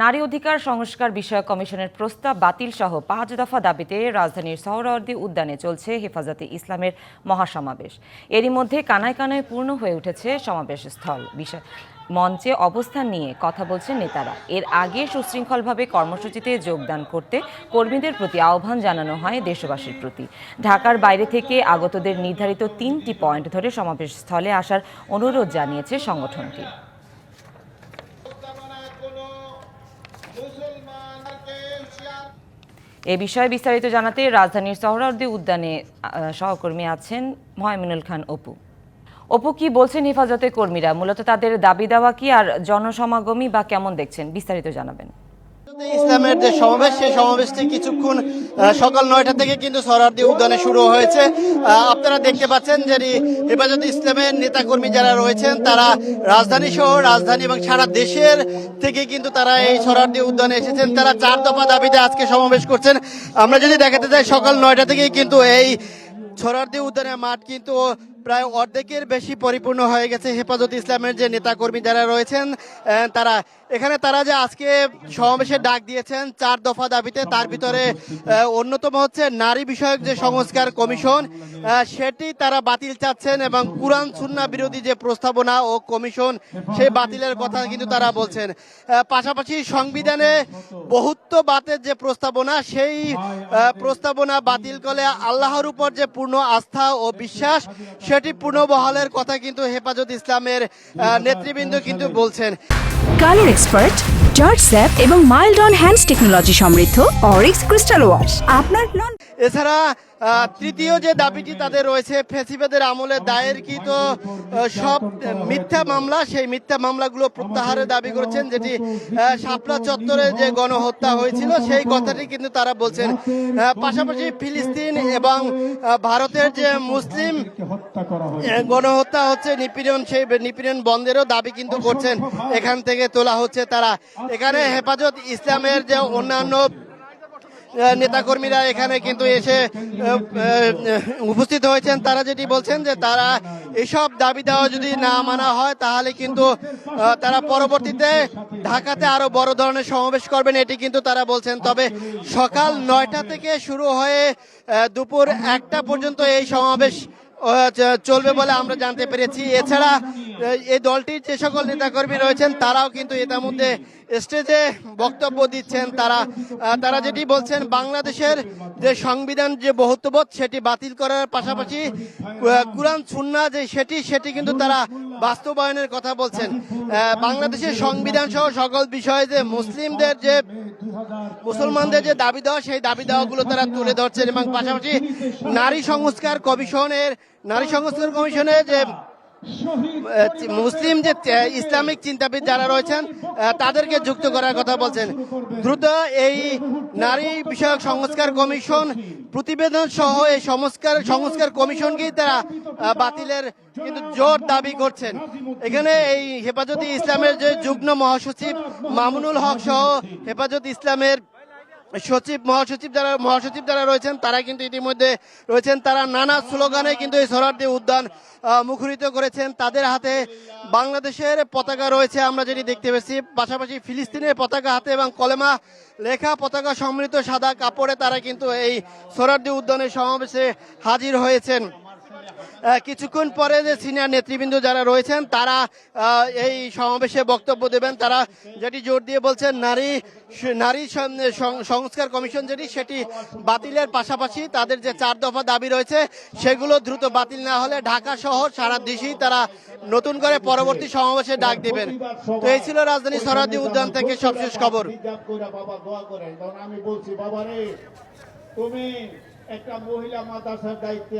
নারী অধিকার সংস্কার বিষয়ক কমিশনের প্রস্তাব বাতিল সহ 5 দফা দাবিতে রাজধানীর সোহরাওয়ার্দী উদ্যানে চলছে হেফাজতে ইসলামের মহাসমাবেশ। এরই মধ্যে কানায় কানায় পূর্ণ হয়ে উঠেছে সমাবেশ স্থল। মঞ্চে অবস্থান নিয়ে কথা বলছেন নেতারা। এর আগে সুশৃঙ্খলভাবে কর্মসূচিতে যোগদান করতে কর্মীদের প্রতি আহ্বান জানানো হয় দেশবাসীর প্রতি। ঢাকার বাইরে থেকে আগতদের নির্ধারিত 3টি পয়েন্ট ধরে সমাবেশ স্থলে আসার অনুরোধ জানিয়েছে সংগঠনটি। এ বিষয়ে বিস্তারিত জানাতে রাজধানীর সোহরাওয়ার্দী উদ্যানে সহকর্মী আছেন ময়মিনুল খান অপু। অপু, কি বলছেন হেফাজতের কর্মীরা? মূলত তাদের দাবি দেওয়া কি, আর জনসমাগমই বা কেমন দেখছেন? বিস্তারিত জানাবেন। ইসলামের যে সমাবেশ, সেই সমাবেশটি কিছুক্ষণ সকাল 9টা থেকে কিন্তু সোহরাওয়ার্দী উদ্যানে শুরু হয়েছে। আপনারা দেখতে পাচ্ছেন যে হেফাজতে ইসলামের নেতাকর্মী যারা রয়েছেন তারা রাজধানী এবং সারা দেশের থেকে কিন্তু তারা এই সোহরাওয়ার্দী উদ্যানে এসেছেন। তারা 4 দফা দাবিতে আজকে সমাবেশ করছেন। আমরা যদি দেখাতে চাই, সকাল 9টা থেকেই কিন্তু এই সোহরাওয়ার্দী উদ্যানের মাঠ কিন্তু প্রায় অর্ধেকের বেশি পরিপূর্ণ হয়ে গেছে। হেফাজতে ইসলামের যে নেতাকর্মী যারা রয়েছেন তারা যে আজকে সমাবেশের ডাক দিয়েছেন 4 দফা দাবিতে, তার ভিতরে অন্যতম হচ্ছে নারী বিষয়ক যে সংস্কার কমিশন, সেটি তারা বাতিল চাচ্ছেন এবং কুরআন সুন্নাহ বিরোধী যে প্রস্তাবনা ও কমিশন, সেই বাতিলের কথা কিন্তু তারা বলছেন। পাশাপাশি সংবিধানে বহুত্ববাদের যে প্রস্তাবনা, সেই প্রস্তাবনা বাতিল করলে আল্লাহর উপর যে পূর্ণ আস্থা ও বিশ্বাস, সেটি পুনর্বহালের কথা কিন্তু হেফাজতে ইসলামের নেতৃবৃন্দ কিন্তু বলছেন। কালার এক্সপার্ট, জর্জ স্যাপ এবং মাইল্ড অন হ্যান্ডস টেকনোলজি সমৃদ্ধ অরিক্স ক্রিস্টাল ওয়াশ আপনার নন। এছাড়া তৃতীয় যে দাবিটি তাদের রয়েছে, ফ্যাসিবাদের আমলে দায়েরকৃত সব মিথ্যা মামলা, সেই মিথ্যা মামলাগুলো প্রত্যাহারের দাবি করেছেন। যেটি শাপলা চত্বরে যে গণহত্যা হয়েছিল, সেই কথাটি কিন্তু তারা বলছেন। পাশাপাশি ফিলিস্তিন এবং ভারতের যে মুসলিম গণহত্যা হচ্ছে, নিপীড়ন, সেই নিপীড়ন বন্ধেরও দাবি কিন্তু করছেন। এখান থেকে তোলা হচ্ছে তারা। এখানে হেফাজত ইসলামের যে অন্যান্য নেতাকর্মীরা এখানে কিন্তু এসে উপস্থিত হয়েছেন। তারা যেটি বলছেন যে তারা এসব দাবি দেওয়া যদি না মানা হয়, তাহলে কিন্তু তারা পরবর্তীতে ঢাকাতে আরো বড় ধরনের সমাবেশ করবেন, এটি কিন্তু তারা বলছেন। তবে সকাল 9টা থেকে শুরু হয়ে দুপুর 1টা পর্যন্ত এই সমাবেশ চলবে বলে আমরা জানতে পেরেছি। এছাড়া এই দলটির যে সকল নেতাকর্মী রয়েছেন তারাও কিন্তু এটার মধ্যে স্টেজে বক্তব্য দিচ্ছেন। তারা যেটি বলছেন, বাংলাদেশের যে সংবিধান যে বহুত্ববোধ, সেটি বাতিল করার পাশাপাশি কুরআন সুন্নাহ যে সেটি কিন্তু তারা বাস্তবায়নের কথা বলছেন। বাংলাদেশের সংবিধান সহ সকল বিষয়ে যে মুসলমানদের যে দাবি দেওয়া, সেই দাবি দেওয়াগুলো তারা তুলে ধরছেন। এবং পাশাপাশি নারী সংস্কার কমিশনের যে মুসলিম যে ইসলামিক চিন্তাবিদ যারা রয়েছেন তাদেরকে যুক্ত করার কথা বলছেন। দ্রুত এই নারী বিষয়ক সংস্কার কমিশন প্রতিবেদন সহ এই সংস্কার কমিশনকেই তারা বাতিলের কিন্তু জোর দাবি করছেন। এখানে এই হেফাজতে ইসলামের যে যুগ্ম মহাসচিব মামুনুল হক সহ হেফাজতে ইসলামের মহাসচিব যারা রয়েছেন তারা কিন্তু ইতিমধ্যে রয়েছেন। তারা নানা স্লোগানে কিন্তু এই সোহরাওয়ার্দী উদ্যান মুখরিত করেছেন। তাদের হাতে বাংলাদেশের পতাকা রয়েছে, আমরা যেটি দেখতে পেয়েছি। পাশাপাশি ফিলিস্তিনের পতাকা হাতে এবং কলেমা লেখা পতাকা সম্মিলিত সাদা কাপড়ে তারা কিন্তু এই সোহরাওয়ার্দী উদ্যানের সমাবেশে হাজির হয়েছেন। কিছুক্ষণ পরে যে সিনিয়র নেতৃবৃন্দ যারা রয়েছেন তারা এই সমাবেশে বক্তব্য দেবেন। তারা যেটি জোর দিয়ে বলছেন, নারী সংস্কার কমিশন সেটি বাতিলের পাশাপাশি তাদের যে 4 দফা দাবি রয়েছে, সেগুলো দ্রুত বাতিল না হলে ঢাকা সহ সারা দেশেই তারা নতুন করে পরবর্তী সমাবেশে ডাক দিবেন। তো এই ছিল রাজধানী সোহরাওয়ার্দী উদ্যান থেকে সবশেষ খবর। আমি বলছি, বাবারে, তুমি একটা মহিলা মাদ্রাসার দায়িত্বে